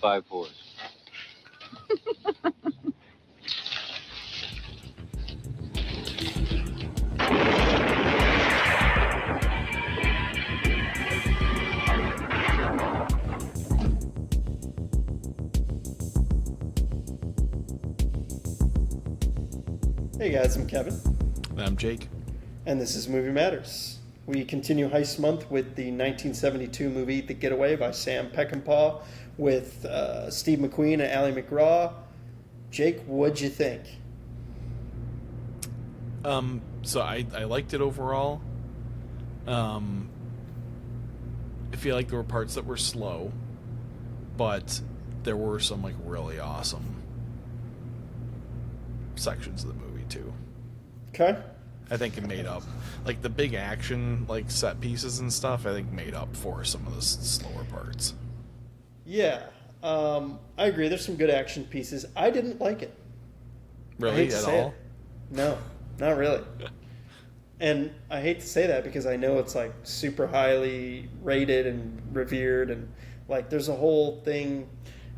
5 fours. Hey guys, I'm Kevin. I'm Jake. And this is Movie Matters. We continue Heist Month with the 1972 movie The Getaway by Sam Peckinpah with Steve McQueen and Ally McGraw. Jake, what'd you think? So I liked it overall. I feel like there were parts that were slow, but there were some like really awesome sections of the movie too. Okay. I think it made up, like the big action, like set pieces and stuff. I think made up for some of the slower parts. Yeah, I agree. There's some good action pieces. I didn't like it. Really, at all? No, not really. And I hate to say that because I know it's like super highly rated and revered, and like there's a whole thing.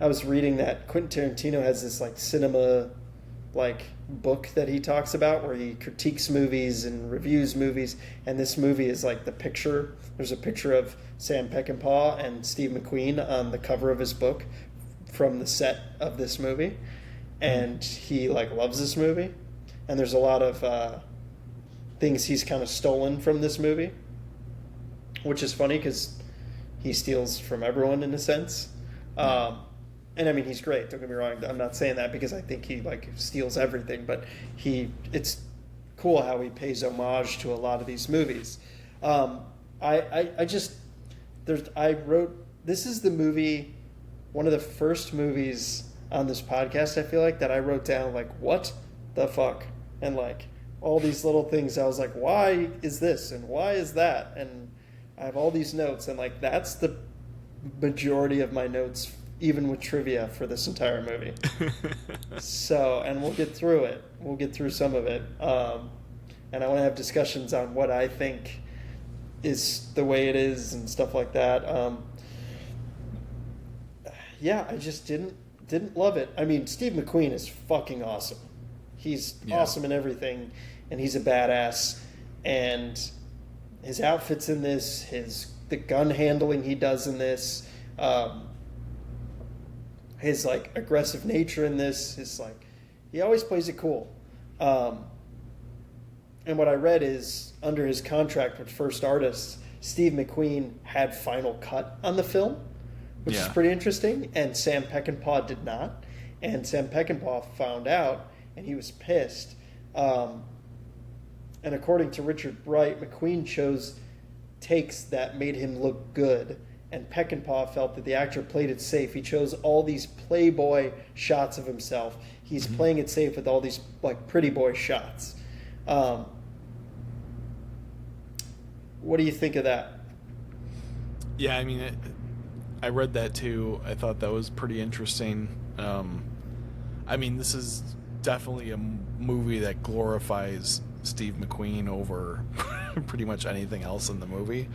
I was reading that Quentin Tarantino has this like cinema like book that he talks about where he critiques movies and reviews movies, and this movie is like the picture. There's a picture of Sam Peckinpah and Steve McQueen on the cover of his book from the set of this movie, and he like loves this movie, and there's a lot of things he's kind of stolen from this movie, which is funny because he steals from everyone in a sense. And I mean, he's great. Don't get me wrong. I'm not saying that because I think he like steals everything, but it's cool how he pays homage to a lot of these movies. I wrote, this is the movie, one of the first movies on this podcast, I feel like, that I wrote down like, what the fuck? And like all these little things, I was like, why is this? And why is that? And I have all these notes, and like, that's the majority of my notes, even with trivia for this entire movie. So, and we'll get through it. We'll get through some of it. And I want to have discussions on what I think is the way it is and stuff like that. Yeah, I just didn't love it. I mean, Steve McQueen is fucking awesome. He's awesome in everything, and he's a badass. And his outfits in this, the gun handling he does in this, his like aggressive nature in this, his like, he always plays it cool. And what I read is under his contract with First Artists, Steve McQueen had final cut on the film, which is pretty interesting, and Sam Peckinpah did not. And Sam Peckinpah found out, and he was pissed. And according to Richard Bright, McQueen chose takes that made him look good, and Peckinpah felt that the actor played it safe. He chose all these playboy shots of himself. He's playing it safe with all these like pretty boy shots. What do you think of that? Yeah, I mean, I read that too. I thought that was pretty interesting. I mean, this is definitely a movie that glorifies Steve McQueen over pretty much anything else in the movie.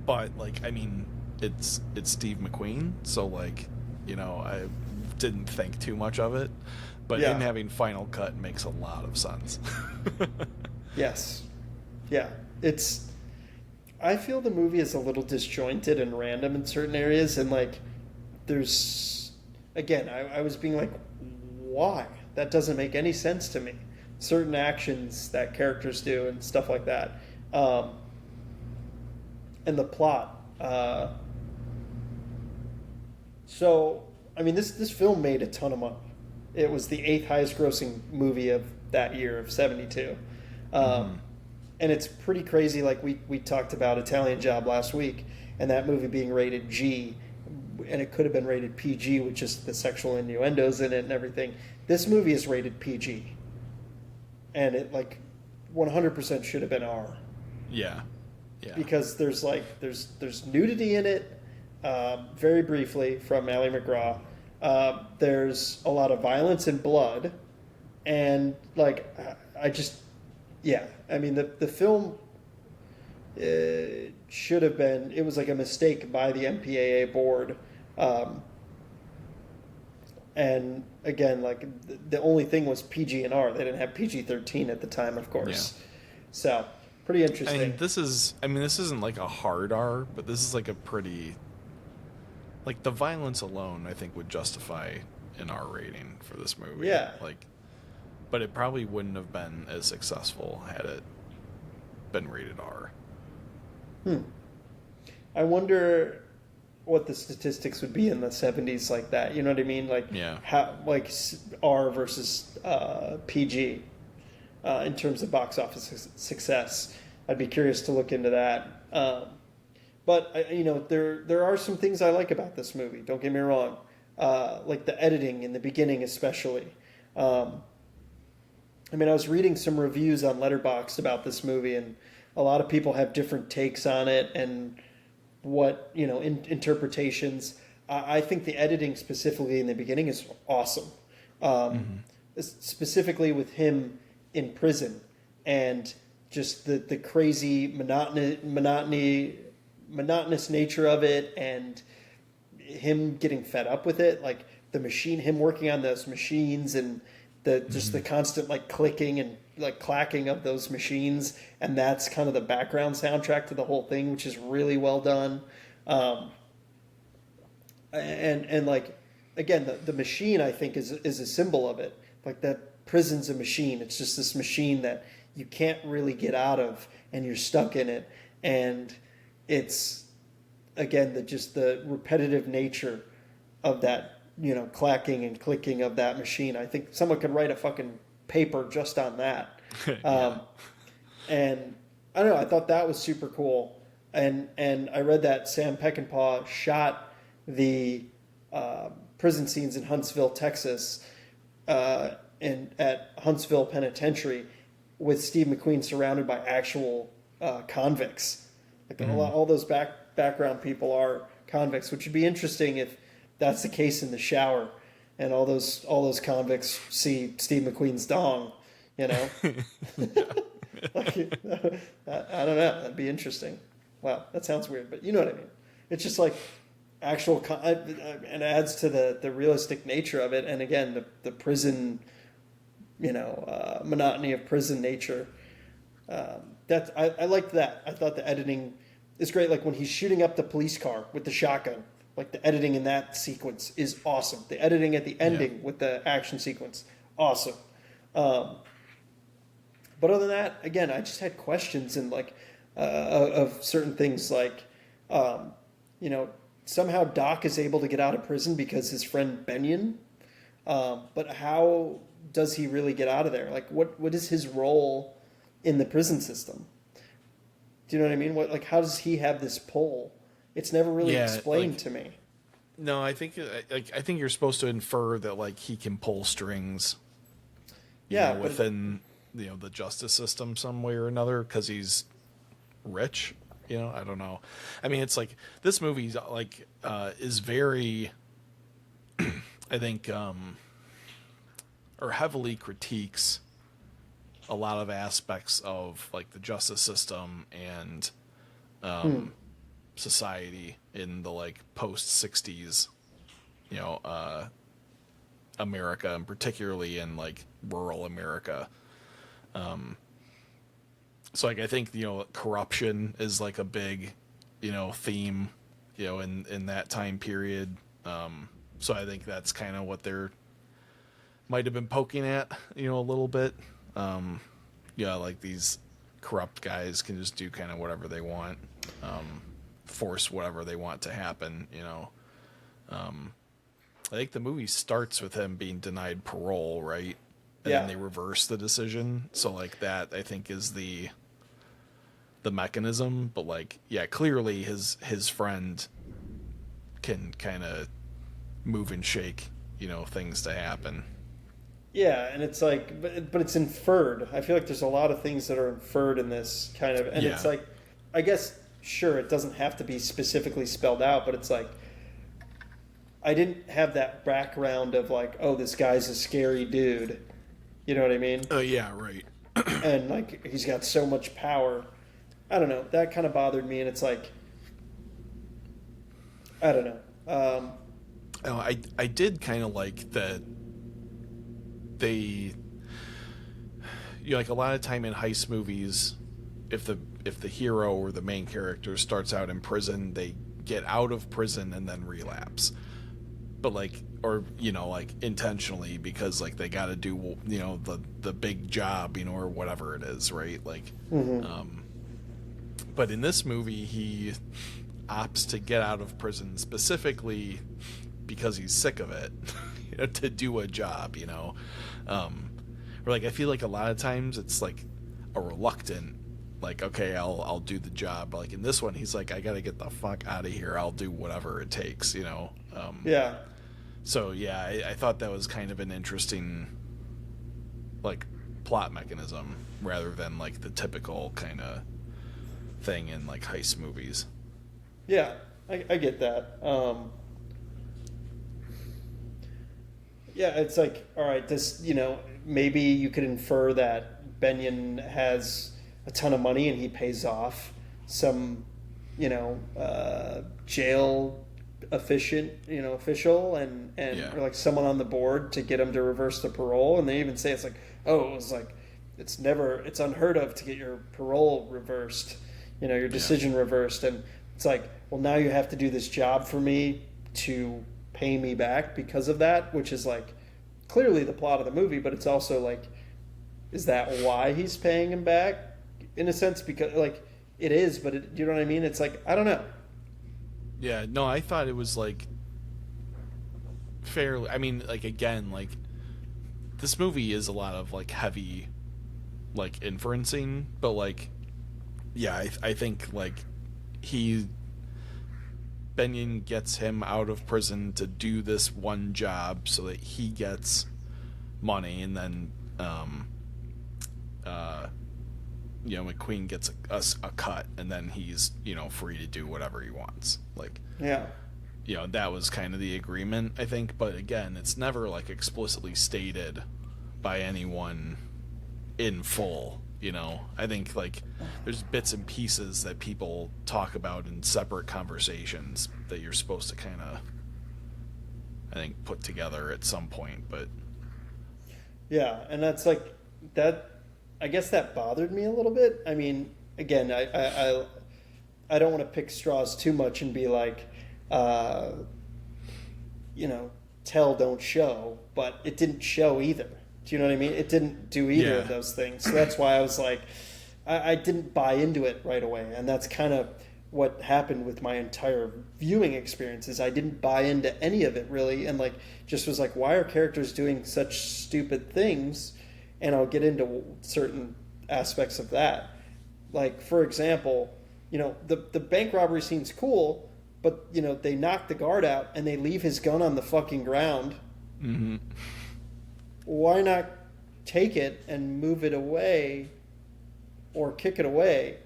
But like, I mean, it's Steve McQueen, so like, you know, I didn't think too much of it, but him having final cut makes a lot of sense. Yes. Yeah. I feel the movie is a little disjointed and random in certain areas, and like there's, again, I was being like, why? That doesn't make any sense to me. Certain actions that characters do and stuff like that. And the plot. So, I mean, this film made a ton of money. It was the 8th highest grossing movie of that year, of 72. And it's pretty crazy. Like we talked about Italian Job last week, and that movie being rated G, and it could have been rated PG with just the sexual innuendos in it and everything. This movie is rated PG. And it like 100% should have been R. Yeah. Yeah. Because there's nudity in it, very briefly from Ally McGraw. There's a lot of violence and blood, and like I mean the film should have been. It was like a mistake by the MPAA board Um, and again, like the only thing was PG and R. They didn't have PG-13 at the time, of Yeah. course. So pretty I interesting. mean, this isn't like a hard R, but this is like a pretty, like the violence alone, I think would justify an R rating for this movie. Yeah. Like, but it probably wouldn't have been as successful had it been rated R. Hmm. I wonder what the statistics would be in the 70s like that. You know what I mean? Like Yeah. how R versus PG in terms of box office success. I'd be curious to look into that. But there are some things I like about this movie. Don't get me wrong. Like the editing in the beginning, especially. I mean, I was reading some reviews on Letterboxd about this movie, and a lot of people have different takes on it and what interpretations. I think the editing specifically in the beginning is awesome, specifically with him in prison and just the crazy monotonous nature of it, and him getting fed up with it, like him working on those machines, and the constant like clicking and like clacking of those machines, and that's kind of the background soundtrack to the whole thing, which is really well done. And like again, the machine I think is a symbol of it. Like that prison's a machine. It's just this machine that you can't really get out of, and you're stuck in it. And it's again the repetitive nature of that, clacking and clicking of that machine. I think someone could write a fucking paper just on that. Yeah. And I don't know, I thought that was super cool. And I read that Sam Peckinpah shot the prison scenes in Huntsville, Texas, and at Huntsville Penitentiary, with Steve McQueen surrounded by actual convicts. Like all those background people are convicts, which would be interesting if that's the case in the shower, and all those convicts see Steve McQueen's dong, Like, I don't know. That'd be interesting. Wow, that sounds weird, but you know what I mean. It's just like actual, and adds to the realistic nature of it, and again the prison, monotony of prison nature. I liked that. I thought the editing is great. Like when he's shooting up the police car with the shotgun, like the editing in that sequence is awesome. The editing at the ending with the action sequence, awesome. But other than that, again, I just had questions and like of certain things, like somehow Doc is able to get out of prison because his friend Benyon. But how does he really get out of there? Like what is his role in the prison system? Do you know what I mean? How does he have this pull? It's never really explained to me. No, I think you're supposed to infer that like he can pull strings. Within the justice system some way or another, because he's rich. I don't know. I mean, it's like this movie like is very, I think, or heavily critiques a lot of aspects of like the justice system and society in the like post 60s, America, and particularly in like rural America. So like I think corruption is like a big theme in that time period. So I think that's kind of what they're might have been poking at a little bit. Like these corrupt guys can just do kind of whatever they want, force whatever they want to happen. I think the movie starts with him being denied parole, right? And then they reverse the decision. So like that, I think, is the mechanism. But like, yeah, clearly his friend can kind of move and shake, things to happen. Yeah, and it's like, but it's inferred. I feel like there's a lot of things that are inferred in this kind of, and it's like, I guess, sure, it doesn't have to be specifically spelled out, but it's like, I didn't have that background of like, oh, this guy's a scary dude. You know what I mean? Oh, yeah, right. And like, he's got so much power. I don't know. That kind of bothered me, and it's like, I don't know. I did kind of like that they, like a lot of time in heist movies, if the hero or the main character starts out in prison, they get out of prison and then relapse. But like, or like intentionally, because like they got to do the big job, or whatever it is, right? Like, but in this movie, he opts to get out of prison specifically because he's sick of it, to do a job, or like I feel like a lot of times it's like a reluctant, like, okay, I'll do the job. But like in this one, he's like, I gotta get the fuck out of here. I'll do whatever it takes, Yeah. So yeah, I thought that was kind of an interesting, like, plot mechanism rather than like the typical kind of thing in like heist movies. Yeah, I get that. Yeah, it's like, all right, this, maybe you could infer that Benyon has a ton of money and he pays off some, jail official and Yeah. or like someone on the board to get him to reverse the parole. And they even say it's like, oh, it was like, it's unheard of to get your parole reversed, your decision reversed. And it's like, well, now you have to do this job for me to pay me back because of that, which is like clearly the plot of the movie, but it's also like, is that why he's paying him back? In a sense, because like it is, but you know what I mean? It's like, I don't know. Yeah, no, I thought it was like fairly. I mean, like again, like this movie is a lot of like heavy, like inferencing, but like, yeah, I think like Benyon gets him out of prison to do this one job so that he gets money, and then McQueen gets a cut, and then he's free to do whatever he wants. Like, Yeah. That was kind of the agreement, I think. But again, it's never like explicitly stated by anyone in full. I think like there's bits and pieces that people talk about in separate conversations that you're supposed to kind of, I think, put together at some point. But Yeah, and that's like that. I guess that bothered me a little bit. I mean, again, I don't want to pick straws too much and be like, tell, don't show, but it didn't show either. Do you know what I mean? It didn't do either of those things. So that's why I was like, I didn't buy into it right away. And that's kind of what happened with my entire viewing experience is I didn't buy into any of it really. And like, just was like, why are characters doing such stupid things? And I'll get into certain aspects of that. Like, for example, the bank robbery scene's cool, but, they knock the guard out and they leave his gun on the fucking ground. Mm-hmm. Why not take it and move it away or kick it away?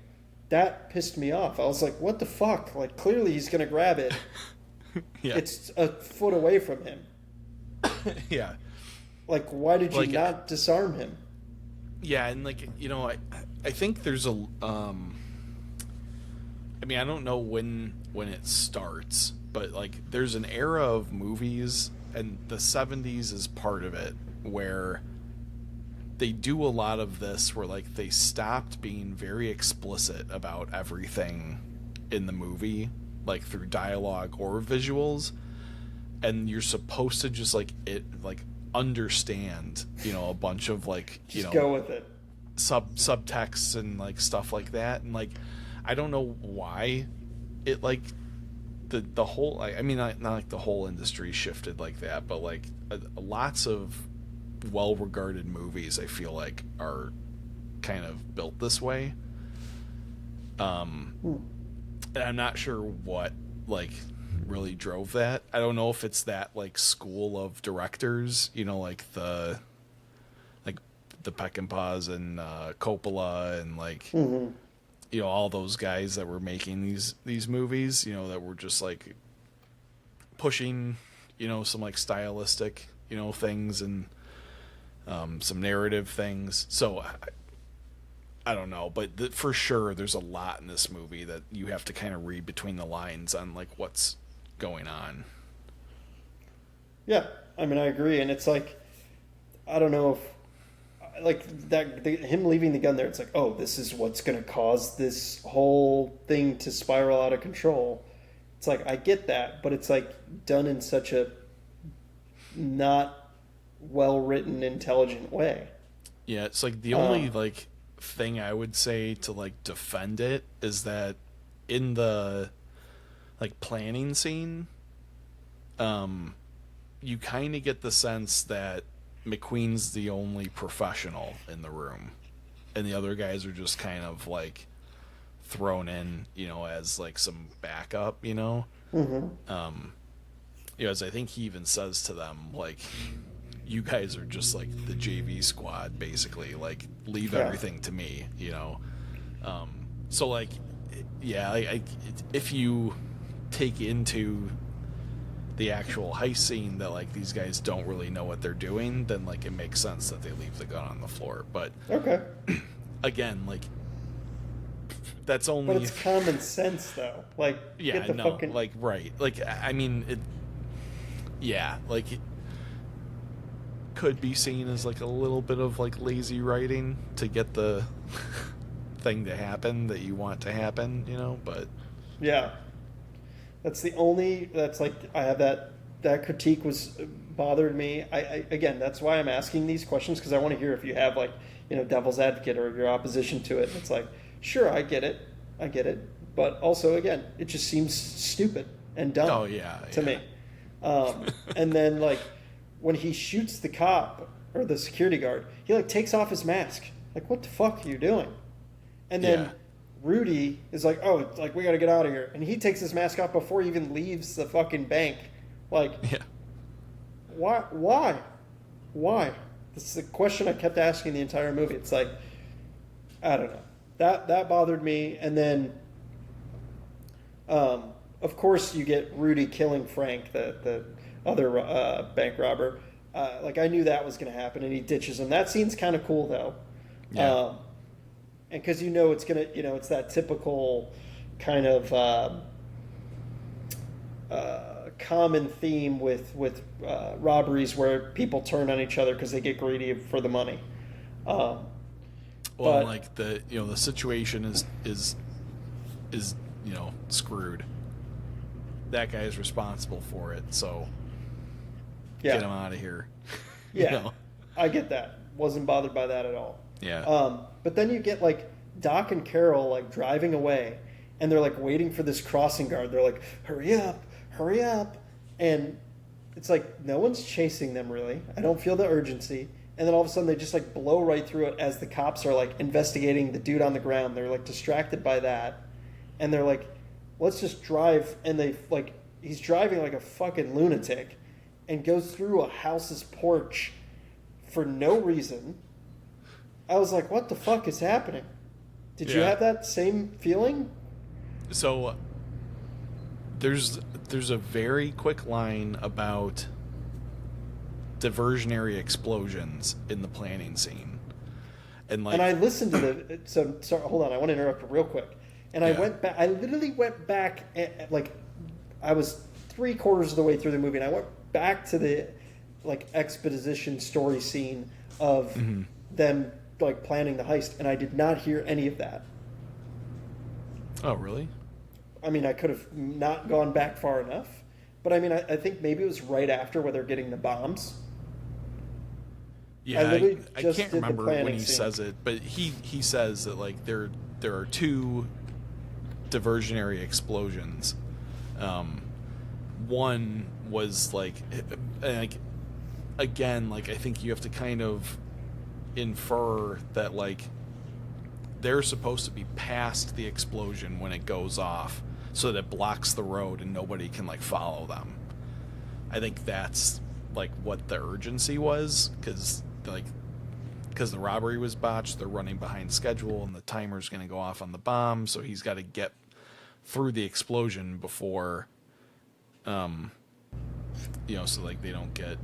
That pissed me off. I was like, what the fuck? Like, clearly he's going to grab it. Yeah. It's a foot away from him. Yeah. Like, why did you not disarm him? Yeah, and like, I think there's a I mean, I don't know when it starts, but like there's an era of movies, and the 70s is part of it, where they do a lot of this where like they stopped being very explicit about everything in the movie, like through dialogue or visuals, and you're supposed to just like understand, a bunch of like, just go with it. Subtexts and like stuff like that. And like, I don't know why it like the whole, I mean, not like the whole industry shifted like that, but like lots of well-regarded movies I feel like are kind of built this way. And I'm not sure what like really drove that. I don't know if it's that like school of directors, like the Peckinpahs and Coppola and like all those guys that were making these movies, that were just like pushing some like stylistic things and some narrative things. So I don't know, but for sure there's a lot in this movie that you have to kind of read between the lines on like what's going on. Yeah, I mean, I agree, and it's like I don't know if like him leaving the gun there. It's like, oh, this is what's going to cause this whole thing to spiral out of control. It's like I get that, but it's like done in such a not well written, intelligent way. Yeah, it's like the only like thing I would say to like defend it is that in the like planning scene, you kind of get the sense that McQueen's the only professional in the room, and the other guys are just kind of like thrown in, you know, as like some backup, you know. Mm-hmm. You know, as I think he even says to them, like, you guys are just like the JV squad, basically. Like, leave everything to me, you know. So like, yeah, if you take into the actual heist scene that like these guys don't really know what they're doing, then like it makes sense that they leave the gun on the floor. But okay, again, like that's only. But it's common sense, though. Like, yeah, get the no, fucking... like right, like I mean, it. Yeah, like it could be seen as like a little bit of like lazy writing to get the thing to happen that you want to happen, you know. But yeah, that's the only. That's like I have that critique was bothered me. I again, that's why I'm asking these questions, because I want to hear if you have like, you know, devil's advocate or your opposition to it. It's like, sure, I get it, but also again, it just seems stupid and dumb. Oh yeah, to me. And then like when he shoots the cop or the security guard, he like takes off his mask. Like, what the fuck are you doing? And then Rudy is like, oh, it's like we got to get out of here, and he takes his mask off before he even leaves the fucking bank. Like, why? This is the question I kept asking the entire movie. It's like, I don't know. That bothered me. And then, of course, you get Rudy killing Frank, the other bank robber. Like, I knew that was going to happen, and he ditches him. That scene's kind of cool, though. Yeah. And because you know it's going to, you know, it's that typical kind of common theme with robberies where people turn on each other because they get greedy for the money. Well, but, like the situation is you know, screwed. That guy is responsible for it, so get him out of here. Yeah, you know? I get that. Wasn't bothered by that at all. Yeah. But then you get like Doc and Carol like driving away, and they're like waiting for this crossing guard. They're like, hurry up, and it's like no one's chasing them really. I don't feel the urgency. And then all of a sudden they just like blow right through it as the cops are like investigating the dude on the ground. They're like distracted by that, and they're like, let's just drive. And they like, he's driving like a fucking lunatic and goes through a house's porch for no reason. I was like, what the fuck is happening? Did you have that same feeling? So there's a very quick line about diversionary explosions in the planning scene. And like, and I listened to the so hold on, I want to interrupt real quick. And I went back, I literally went back like I was 3/4 of the way through the movie, and I went back to the like exposition story scene of them like planning the heist, and I did not hear any of that. Oh, really? I mean, I could have not gone back far enough, but I mean, I think maybe it was right after where they're getting the bombs. Yeah, I can't remember when he says it, but he says that like there are two diversionary explosions. One was like again, like I think you have to kind of infer that like they're supposed to be past the explosion when it goes off, so that it blocks the road and nobody can like follow them. I think that's like what the urgency was, because the robbery was botched, they're running behind schedule, and the timer's going to go off on the bomb, so he's got to get through the explosion before you know, so like they don't get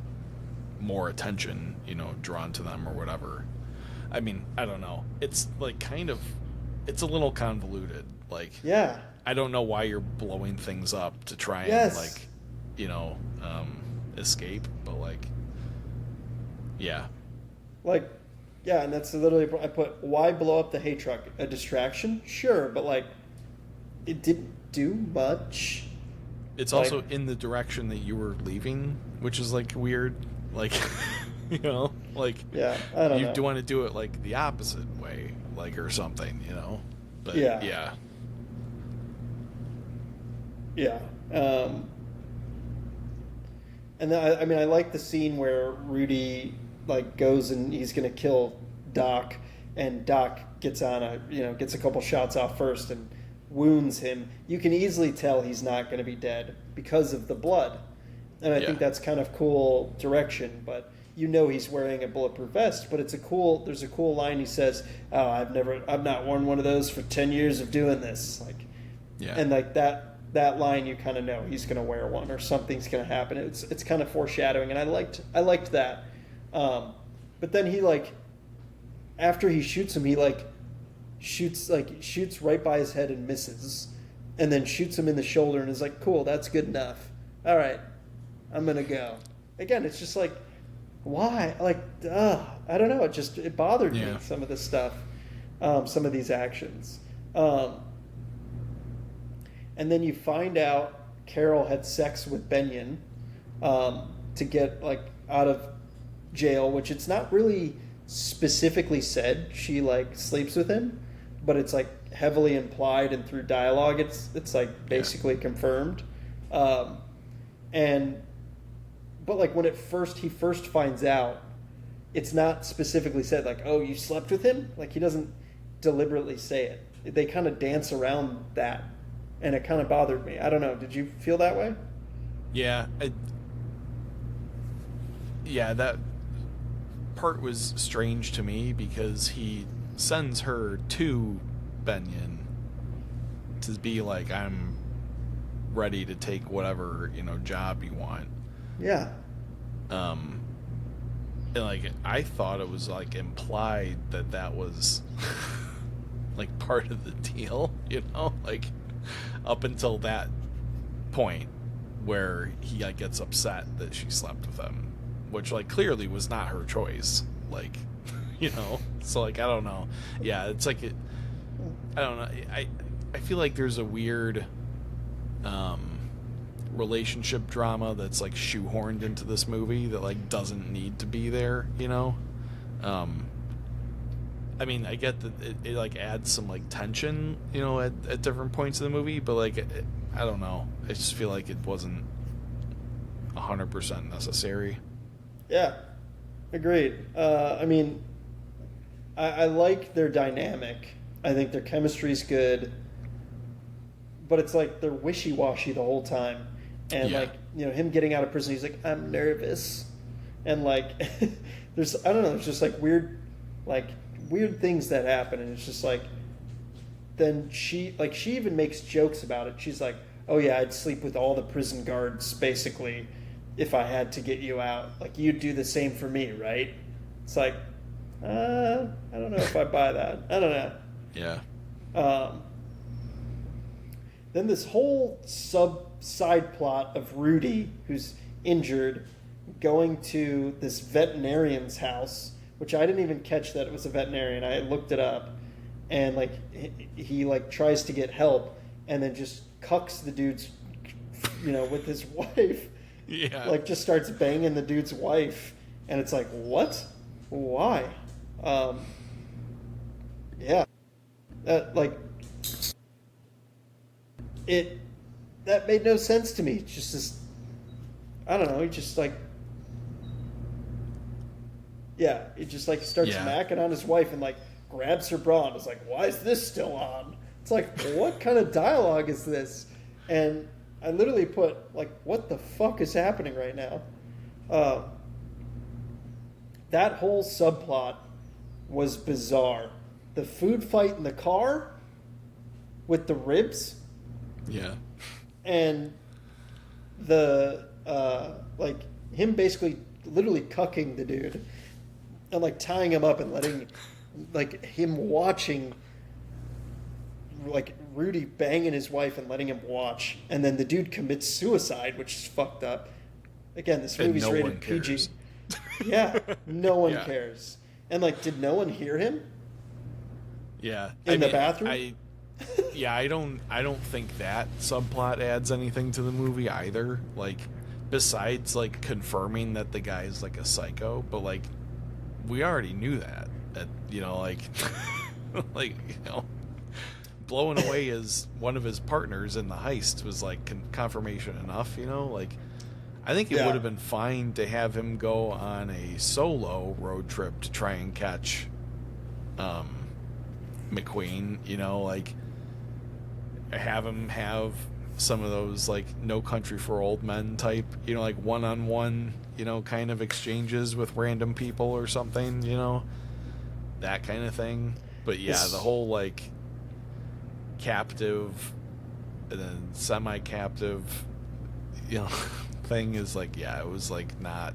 more attention, you know, drawn to them or whatever. I mean, I don't know. It's like kind of, it's a little convoluted. Like, yeah, I don't know why you're blowing things up to try and like, you know, escape, but like, yeah, Like, yeah, and that's literally I put why blow up the hay truck? A distraction, sure, but like, it didn't do much. it's Like, also in the direction that you were leaving, which is like weird. Like, you know, like yeah, I don't you know. do want to do it like the opposite way, like or something, you know. But Yeah, yeah, yeah. And then, I mean, I like the scene where Rudy like goes and he's gonna kill Doc, and Doc gets on gets a couple shots off first and wounds him. You can easily tell he's not gonna be dead because of the blood, and I yeah, think that's kind of cool direction. But he's wearing a bulletproof vest. But there's a cool line he says, "Oh, I've not worn one of those for 10 years of doing this." Like, yeah, and like that line, you kind of know he's going to wear one or something's going to happen. It's kind of foreshadowing, and I liked that. But then he like after he shoots him, he like shoots right by his head and misses, and then shoots him in the shoulder and is like, cool, that's good enough. All right, I'm gonna go. Again, it's just like, why? Like, I don't know. It bothered me, yeah, some of this stuff, some of these actions. And then you find out Carol had sex with Benyon, to get like out of jail, which it's not really specifically said she like sleeps with him, but it's like heavily implied, and through dialogue it's like yeah, basically confirmed. And but like when he first finds out, it's not specifically said like, oh, you slept with him. Like, he doesn't deliberately say it. They kind of dance around that, and it kind of bothered me. I don't know, did you feel that way? yeah. Yeah, that part was strange to me because he sends her to Benyon to be like, I'm ready to take whatever, job you want. Yeah. And like, I thought it was like implied that was like part of the deal, like up until that point where he like gets upset that she slept with him, which like clearly was not her choice, like, so like, I don't know. Yeah, it's like I don't know. I feel like there's a weird relationship drama that's like shoehorned into this movie that like doesn't need to be there. I mean, I get that it like adds some like tension, at different points of the movie, but like, I don't know. I just feel like it wasn't 100% necessary. Yeah, agreed. I mean, I like their dynamic. I think their chemistry's good, but it's like they're wishy-washy the whole time. And Yeah. like, him getting out of prison, he's like, I'm nervous. And like, I don't know, there's just like weird things that happen. And it's just like, then she even makes jokes about it. She's like, oh yeah, I'd sleep with all the prison guards basically if I had to get you out. Like, you'd do the same for me, right? It's like, I don't know if I buy that. I don't know. Yeah. Then this whole side plot of Rudy, who's injured, going to this veterinarian's house, which I didn't even catch that it was a veterinarian. I looked it up, and like he like tries to get help, and then just cucks the dude's, with his wife. Yeah. Like, just starts banging the dude's wife, and it's like, what? Why? Yeah. Like, that made no sense to me. It's just this, I don't know, he just like, yeah, he just like starts Yeah. macking on his wife and like grabs her bra and is like, why is this still on? It's like, what kind of dialogue is this? And I literally put like, what the fuck is happening right now? That whole subplot was bizarre. The food fight in the car with the ribs, Yeah. and the like him basically literally cucking the dude and like tying him up and letting like him watching like Rudy banging his wife and letting him watch, and then the dude commits suicide, which is fucked up. again, this And movie's no rated one PG. cares. Yeah, no one Yeah. cares. And like, did no one hear him Yeah. in the bathroom? I don't think that subplot adds anything to the movie either. Like, besides like confirming that the guy's like a psycho, but like we already knew that. That, you know, like like, you know, blowing away as one of his partners in the heist was like confirmation enough, you know? Like, I think it Yeah. would have been fine to have him go on a solo road trip to try and catch McQueen, you know, like have him have some of those like No Country for Old Men type, you know, like one-on-one, you know, kind of exchanges with random people or something, you know, that kind of thing. But yeah, This- the whole like captive and then semi-captive, you know, thing is like, yeah, it was like not.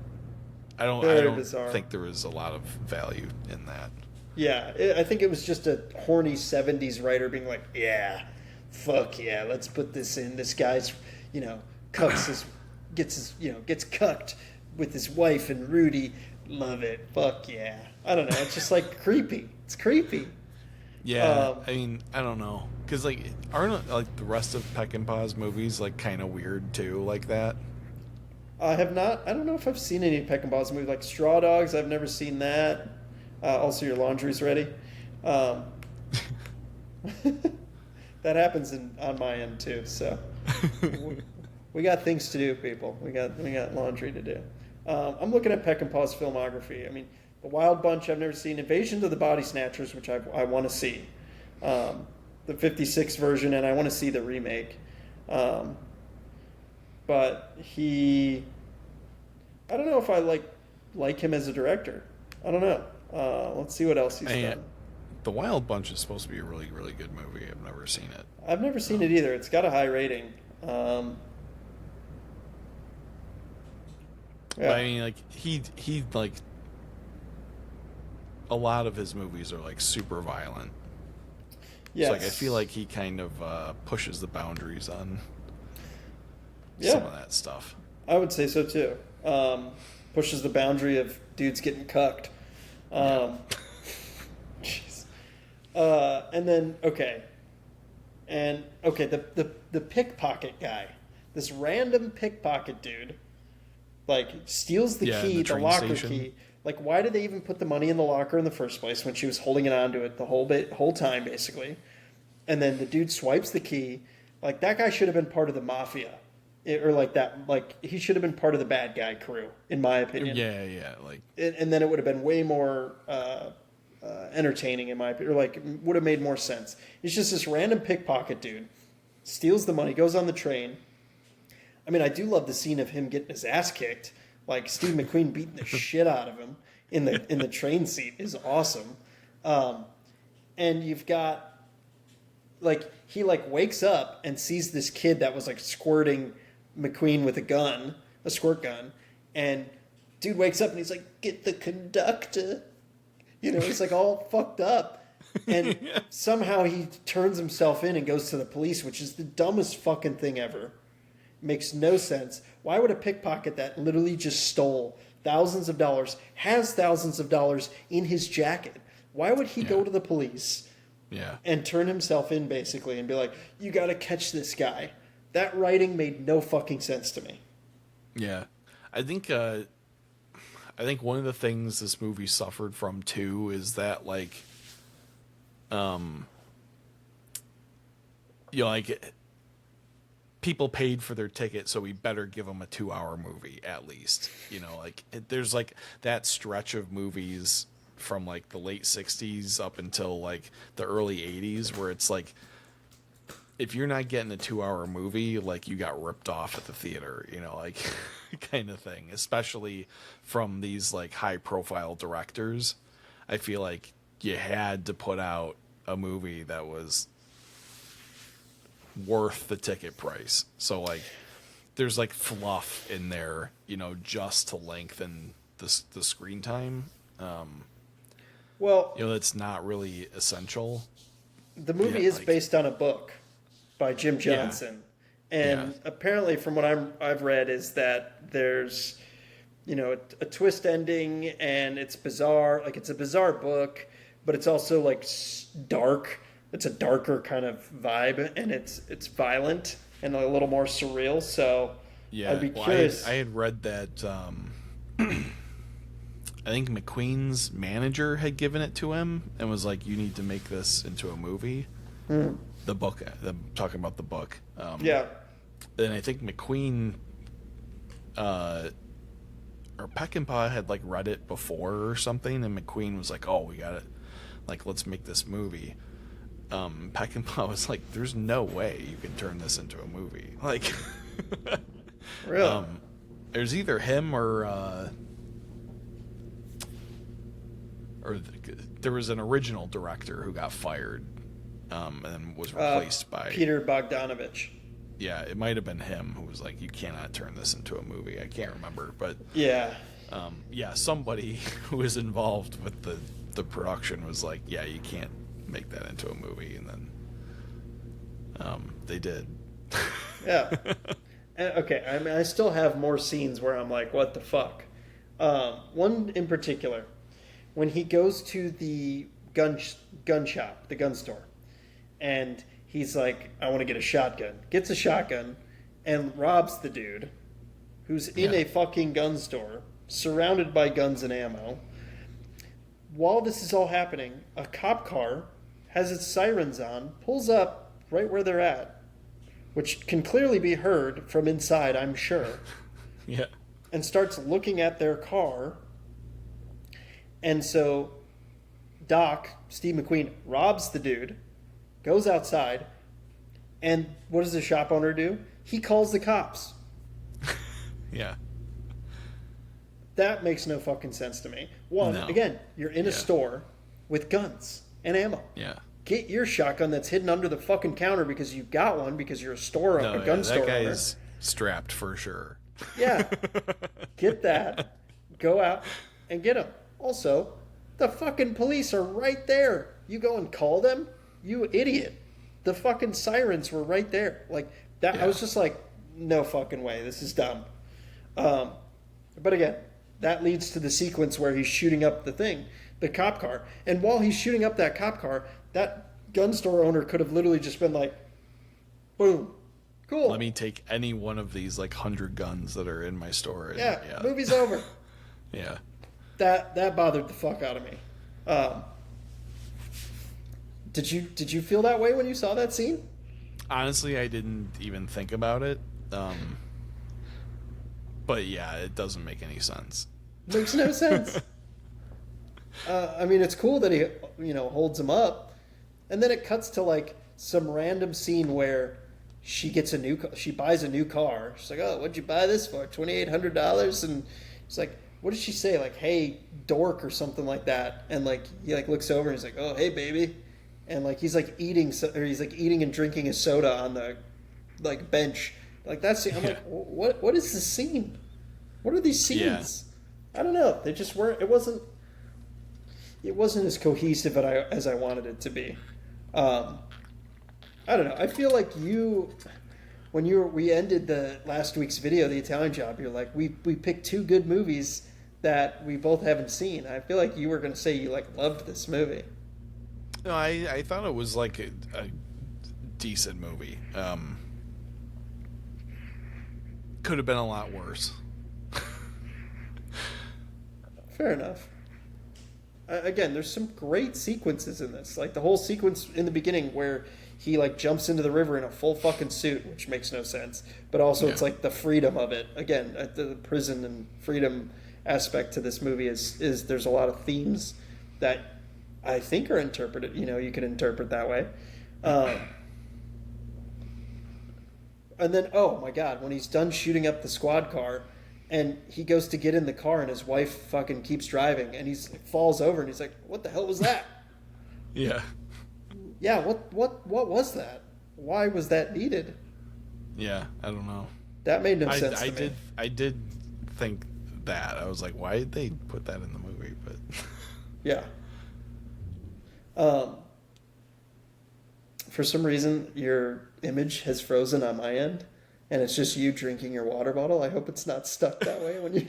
I Very don't bizarre. think there was a lot of value in that. Yeah, I think it was just a horny '70s writer being like, "Yeah, fuck yeah, let's put this in. This guy's, you know, gets cucked with his wife and Rudy. Love it. Fuck yeah. I don't know. It's just like creepy. It's creepy. Yeah, Um, I mean, I don't know, because like aren't like the rest of Peckinpah's movies like kind of weird too, like that? I have not. I don't know if I've seen any Peckinpah's movies like Straw Dogs. I've never seen that. Also, Your Laundry's Ready. Um, that happens on my end too. So we got things to do, people. We got laundry to do. I'm looking at Peckinpah's filmography. I mean, The Wild Bunch I've never seen. Invasion of the Body Snatchers, which I want to see. The '56 version, and I want to see the remake. But I don't know if I like him as a director. I don't know. Let's see what else he's done. The Wild Bunch is supposed to be a really, really good movie. I've never seen it. I've never seen it either. It's got a high rating. Yeah. But I mean, like he like a lot of his movies are like super violent. Yes. So, like I feel like he kind of pushes the boundaries on Yeah. some of that stuff. I would say so too. Pushes the boundary of dudes getting cucked. Jeez. And then the pickpocket guy, this random pickpocket dude, like steals the key, the locker station. key. Like, why did they even put the money in the locker in the first place when she was holding it onto it the whole time, basically? And then the dude swipes the key. Like, that guy should have been part of the mafia. He should have been part of the bad guy crew, in my opinion. Yeah, like And then it would have been way more entertaining, in my opinion, or like would have made more sense. It's just this random pickpocket dude steals the money, goes on the train. I mean, I do love the scene of him getting his ass kicked, like Steve McQueen beating the shit out of him in the train seat is awesome. And you've got like he like wakes up and sees this kid that was like squirting McQueen with a squirt gun, and dude wakes up and he's like, "Get the conductor," you know, he's like all fucked up, and somehow he turns himself in and goes to the police, which is the dumbest fucking thing ever. Makes no sense. Why would a pickpocket that literally just stole thousands of dollars, has thousands of dollars in his jacket, why would he go to the police and turn himself in basically and be like, "You got to catch this guy"? That writing made no fucking sense to me. Yeah, I think one of the things this movie suffered from too is that like, like people paid for their ticket, so we better give them a 2-hour movie at least. You know, like there's like that stretch of movies from like the late 60s up until like the early 80s where it's like, if you're not getting a 2-hour movie, like you got ripped off at the theater, you know, like kind of thing, especially from these like high profile directors. I feel like you had to put out a movie that was worth the ticket price. So like there's like fluff in there, you know, just to lengthen the screen time. Well, You know, that's not really essential. the movie is based on a book by Jim Johnson, Yeah. And apparently, from what I've read, is that there's, a twist ending, and it's bizarre. Like, it's a bizarre book, but it's also like dark. It's a darker kind of vibe, and it's violent and a little more surreal. So I'd Yeah. be Well, curious. I had read that I think McQueen's manager had given it to him and was like, "You need to make this into a movie." Mm, The book, talking about the book. yeah, And I think McQueen or Peckinpah had like read it before or something, and McQueen was like, "Oh, we got it. Like, let's make this movie." Peckinpah was like, "There's no way you can turn this into a movie." Like, really. there's either him or there was an original director who got fired, and was replaced by Peter Bogdanovich. Yeah, it might have been him who was like, "You cannot turn this into a movie." I can't remember, but Yeah, yeah, somebody who was involved with the production was like, "Yeah, you can't make that into a movie," and then they did. yeah. Okay, I mean, I still have more scenes where I'm like, what the fuck? One in particular, when he goes to the gun shop, the gun store, and he's like, I want to get a shotgun. Gets a shotgun and robs the dude who's in Yeah. a fucking gun store, surrounded by guns and ammo. While this is all happening, a cop car has its sirens on, pulls up right where they're at, which can clearly be heard from inside, I'm sure, Yeah. and starts looking at their car. And so Doc, Steve McQueen, robs the dude, goes outside, and what does the shop owner do? He calls the cops. Yeah. That makes no fucking sense to me. One, No. again, you're in a Yeah. store with guns and ammo. Yeah. Get your shotgun that's hidden under the fucking counter because you got one because you're a gun store that owner. guy's strapped for sure. Yeah. Get that. Go out and get him. Also, the fucking police are right there. You go and call them? You idiot. The fucking sirens were right there. Like that. Yeah. I was just like, no fucking way. This is dumb. But again, that leads to the sequence where he's shooting up the cop car. And while he's shooting up that cop car, that gun store owner could have literally just been like, boom. Cool. Let me take any one of these like 100 guns that are in my store. And, Yeah, movie's over. Yeah. That bothered the fuck out of me. Did you feel that way when you saw that scene? Honestly, I didn't even think about it. But yeah, it doesn't make any sense. Makes no sense. I mean, it's cool that he holds him up, and then it cuts to like some random scene where she buys a new car. She's like, "Oh, what'd you buy this for? $2,800?" And it's like, what did she say? Like, "Hey, dork," or something like that. And like he like looks over and he's like, "Oh, hey, baby," and like he's like eating and drinking a soda on the like bench. Like that's I'm like, what is this scene? What are these scenes? I don't know. They just weren't. It wasn't as cohesive as I wanted it to be. I don't know. I feel like we ended the last week's video, The Italian Job, you're like, we picked two good movies that we both haven't seen. I feel like you were going to say you like loved this movie. No, I thought it was like a decent movie. Could have been a lot worse. Fair enough. Again, there's some great sequences in this. Like the whole sequence in the beginning where he like jumps into the river in a full fucking suit, which makes no sense. But also it's like the freedom of it. Again, the prison and freedom aspect to this movie is there's a lot of themes that I think are interpreted. You can interpret that way. And then, oh my God, when he's done shooting up the squad car, and he goes to get in the car, and his wife fucking keeps driving, and he falls over, and he's like, "What the hell was that?" Yeah. Yeah, what was that? Why was that needed? Yeah, I don't know. That made no sense to me. I did think that. I was like, why did they put that in the movie? But Yeah. For some reason, your image has frozen on my end. and it's just you drinking your water bottle. I hope it's not stuck that way when you.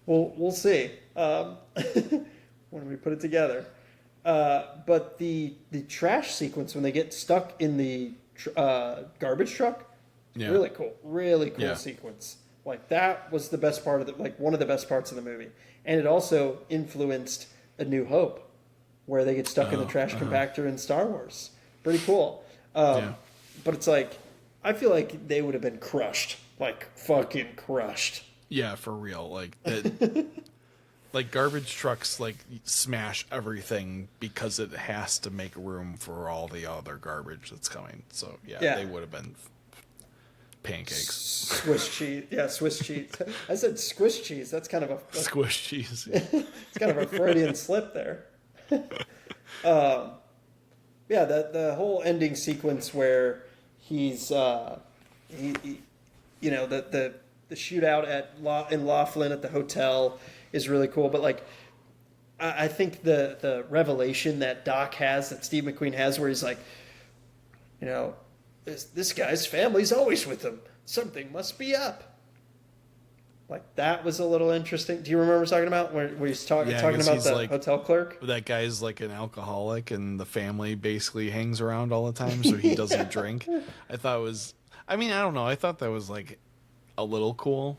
We'll see when we put it together. But the trash sequence when they get stuck in the garbage truck, really cool sequence. Like that was the best part of one of the best parts of the movie, and it also influenced A New Hope, where they get stuck in the trash compactor in Star Wars. Pretty cool. But it's like I feel like they would have been crushed, like fucking crushed. Yeah, for real. Like that. Like garbage trucks like smash everything because it has to make room for all the other garbage that's coming. So yeah. They would have been pancakes. Swiss cheese. Yeah, Swiss cheese. I said squish cheese. That's kind of a squish cheese. It's kind of a Freudian slip there. The whole ending sequence where he's the shootout in Laughlin at the hotel is really cool, but like I think the revelation that Doc has, that Steve McQueen has, where he's like, this guy's family's always with him. Something must be up. Like that was a little interesting. Do you remember talking about where he's talking about the hotel clerk? That guy's like an alcoholic, and the family basically hangs around all the time, so he doesn't drink. I thought it was. I mean, I don't know. I thought that was like a little cool.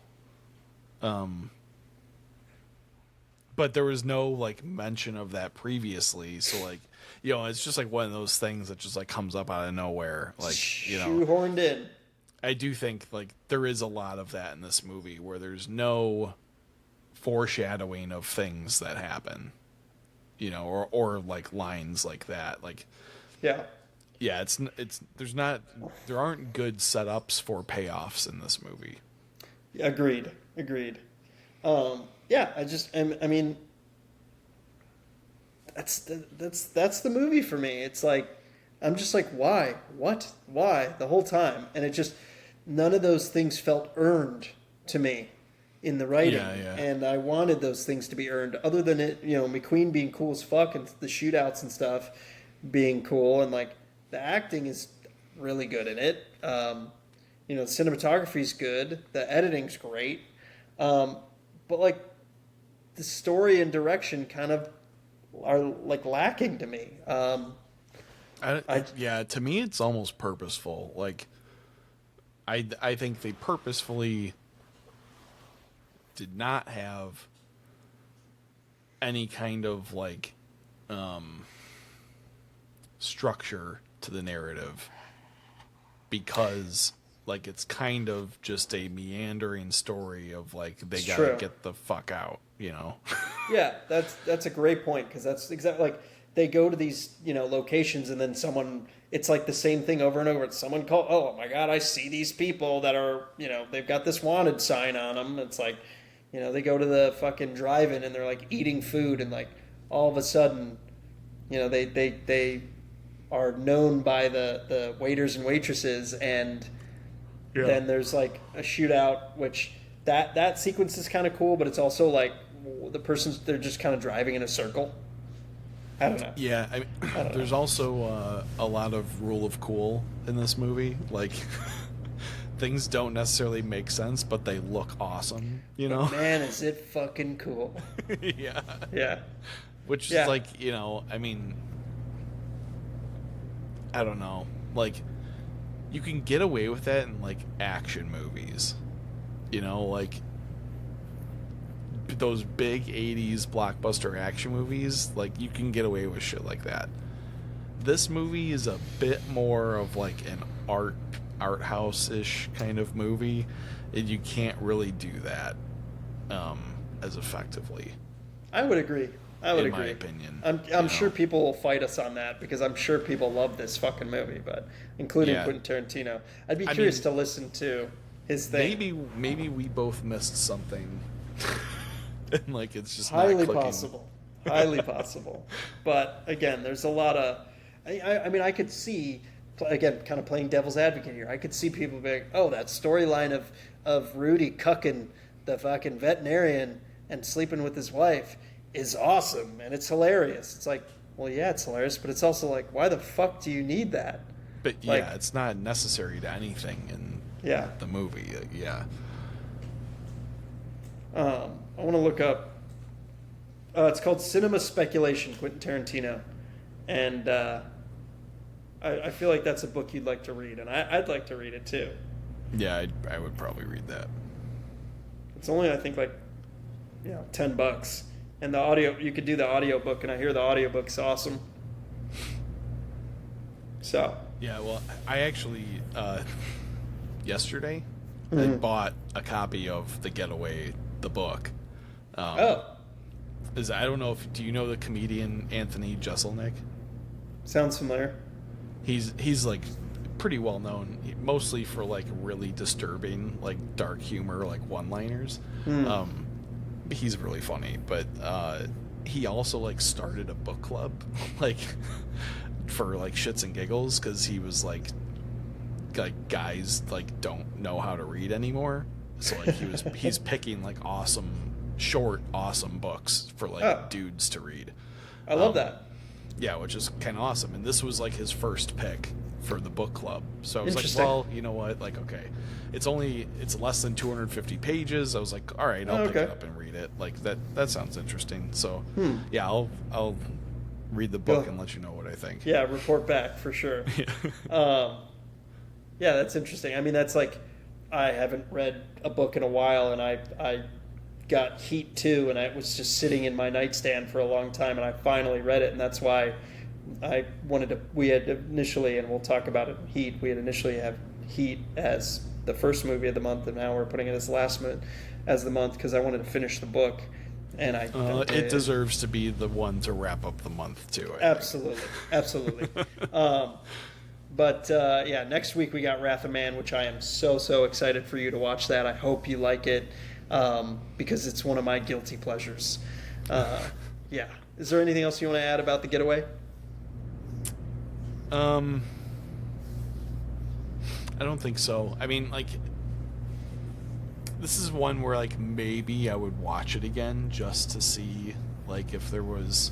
But there was no like mention of that previously, so like it's just like one of those things that just like comes up out of nowhere, like shoehorned in. I do think like there is a lot of that in this movie where there's no foreshadowing of things that happen, or like lines like that, like it's there aren't good setups for payoffs in this movie. Agreed. I mean, that's the movie for me. It's like, I'm just like, why the whole time, and it just none of those things felt earned to me in the writing, and I wanted those things to be earned. Other than it, McQueen being cool as fuck and the shootouts and stuff being cool, and like the acting is really good in it. The cinematography's good, the editing's great, but like the story and direction kind of are like lacking to me. To me it's almost purposeful. Like I think they purposefully did not have any kind of like structure to the narrative, because like it's kind of just a meandering story of like they gotta get the fuck out, Yeah, that's a great point, because that's exactly like they go to these locations, and then it's like the same thing over and over. It's someone called, oh my god, I see these people that are they've got this wanted sign on them. It's like they go to the fucking drive-in and they're like eating food, and like all of a sudden they are known by the waiters and waitresses, and then there's like a shootout, which that sequence is kind of cool, but it's also like they're just kind of driving in a circle. I don't know. Yeah, I mean, there's also a lot of rule of cool in this movie. Like, things don't necessarily make sense, but they look awesome, Man, is it fucking cool. Yeah. Yeah. Which is like, I mean, I don't know. Like, you can get away with that in, like, action movies. Like, those big 80s blockbuster action movies, like, you can get away with shit like that. This movie is a bit more of, like, an art house-ish kind of movie, and you can't really do that as effectively. I would agree. In my opinion. I'm sure people will fight us on that, because I'm sure people love this fucking movie, but including Quentin Tarantino. I'd be curious to listen to his thing. Maybe we both missed something. And like it's just highly not possible. Highly possible. But again, there's a lot of I mean, I could see, again, kind of playing devil's advocate here, I could see people being, oh, that storyline of Rudy cucking the fucking veterinarian and sleeping with his wife is awesome and it's hilarious. It's like, well, yeah, it's hilarious, but it's also like, why the fuck do you need that? But Like, yeah, it's not necessary to anything in yeah. the movie. Yeah. I want to look up. It's called Cinema Speculation, Quentin Tarantino, and I feel like that's a book you'd like to read, and I'd like to read it too. Yeah, I would probably read that. It's only, I think, like, $10, and the audio, you could do the audio book, and I hear the audiobook's awesome. So Yeah, well, I actually yesterday I Mhm. bought a copy of The Getaway, the book. Oh, I don't know if do you know the comedian Anthony Jeselnik? sounds familiar. He's like pretty well known, mostly for like really disturbing, like dark humor, like one-liners. He's really funny, but he also like started a book club, like for like shits and giggles, because he was like guys like don't know how to read anymore, so like he's picking like awesome books for like dudes to read. I love that. Yeah, which is kind of awesome. And this was like his first pick for the book club. So I was like, Interesting. well, you know what? Like, okay, it's less than 250 pages. I was like, all right, I'll pick it up and read it. Like that sounds interesting. So yeah, I'll read the book and let you know what I think. Yeah, report back for sure. Yeah, that's interesting. I mean, that's like, I haven't read a book in a while, and I got Heat 2, and I was just sitting in my nightstand for a long time, and I finally read it, and that's why we had initially, and we'll talk about it in Heat, we had initially have Heat as the first movie of the month, and now we're putting it as last month as the month, because I wanted to finish the book, and it deserves to be the one to wrap up the month too. Absolutely. But yeah, next week we got Wrath of Man, which I am so excited for you to watch that. I hope you like it, because it's one of my guilty pleasures. Yeah. Is there anything else you want to add about The Getaway? I don't think so. I mean, like, this is one where like maybe I would watch it again just to see like if there was,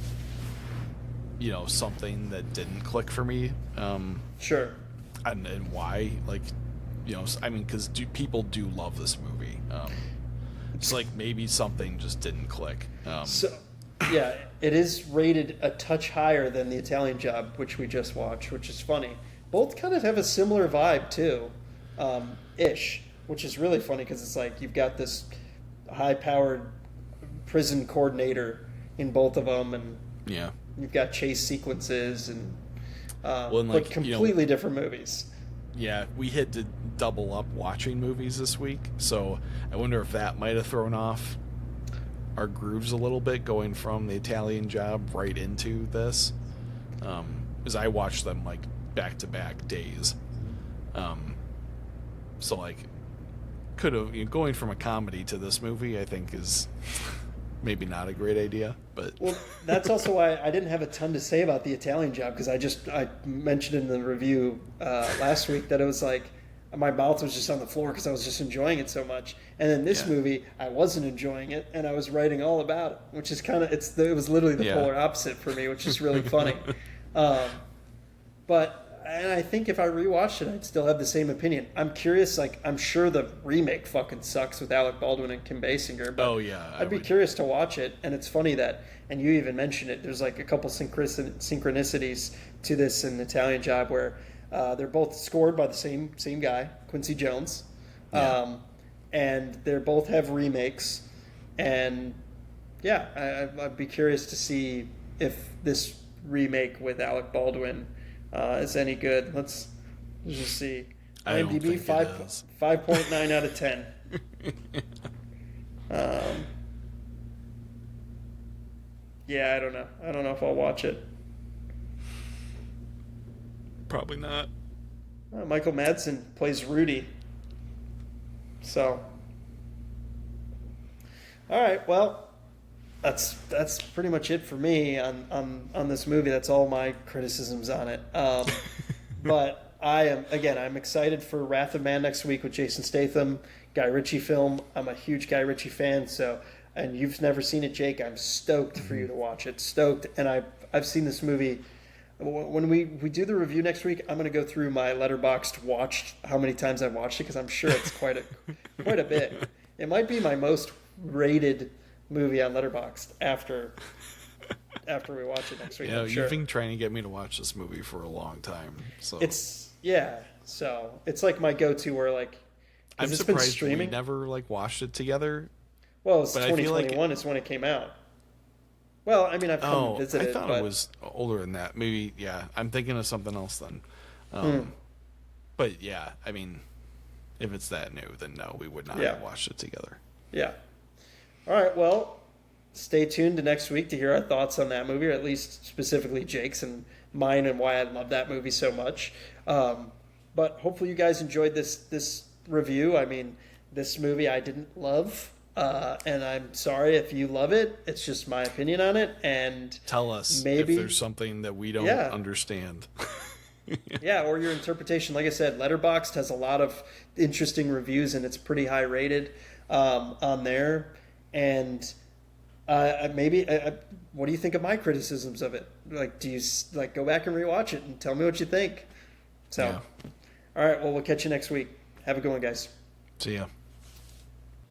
something that didn't click for me. Sure. And why, like, I mean, because people do love this movie. It's like maybe something just didn't click. So, yeah, it is rated a touch higher than The Italian Job, which we just watched, which is funny. Both kind of have a similar vibe too, ish, which is really funny because it's like you've got this high-powered prison coordinator in both of them, and yeah, you've got chase sequences, and and but completely different movies. Yeah, we had to double up watching movies this week, so I wonder if that might have thrown off our grooves a little bit, going from The Italian Job right into this, because I watched them like back-to-back days. So like, could have going from a comedy to this movie, I think is maybe not a great idea. But well, that's also why I didn't have a ton to say about The Italian Job, because I mentioned in the review last week that it was like my mouth was just on the floor because I was just enjoying it so much. And then this movie, I wasn't enjoying it, and I was writing all about it, which is kind of it was literally the polar opposite for me, which is really funny. And I think if I rewatched it, I'd still have the same opinion. I'm curious, like, I'm sure the remake fucking sucks with Alec Baldwin and Kim Basinger, but I'd be curious to watch it. And it's funny that, and you even mentioned it, there's like a couple synchronicities to this in Italian Job where they're both scored by the same guy, Quincy Jones, and they both have remakes. And yeah, I'd be curious to see if this remake with Alec Baldwin is any good. Let's just see. IMDb 5.9 out of 10. Yeah, I don't know. I don't know if I'll watch it. Probably not. Michael Madsen plays Rudy. So, all right. Well, that's pretty much it for me on this movie. That's all my criticisms on it. But I'm excited for Wrath of Man next week with Jason Statham, Guy Ritchie film. I'm a huge Guy Ritchie fan, and you've never seen it, Jake. I'm stoked for you to watch it. Stoked, and I've seen this movie When we do the review next week, I'm going to go through my Letterboxd watched, how many times I've watched it, because I'm sure it's quite a bit. It might be my most rated movie on Letterboxd after we watch it next week. You know, I'm sure. you've been trying to get me to watch this movie for a long time. So so it's like my go-to where like, I'm it's surprised been streaming. we never like watched it together. Well, it's but I feel 2021 is when it came out. Well, I mean, I've come and visited. I thought it was older than that. Maybe, yeah. I'm thinking of something else then. But yeah, I mean, if it's that new, then no, we would not have watched it together. Yeah. All right. Well, stay tuned to next week to hear our thoughts on that movie, or at least specifically Jake's and mine, and why I love that movie so much. But hopefully you guys enjoyed this review. I mean, this movie I didn't love. And I'm sorry if you love it. It's just my opinion on it. And tell us maybe if there's something that we don't understand. Yeah, or your interpretation. Like I said, Letterboxd has a lot of interesting reviews, and it's pretty high rated on there. And maybe, what do you think of my criticisms of it? Like, do you like go back and rewatch it and tell me what you think? So, all right. Well, we'll catch you next week. Have a good one, guys. See ya.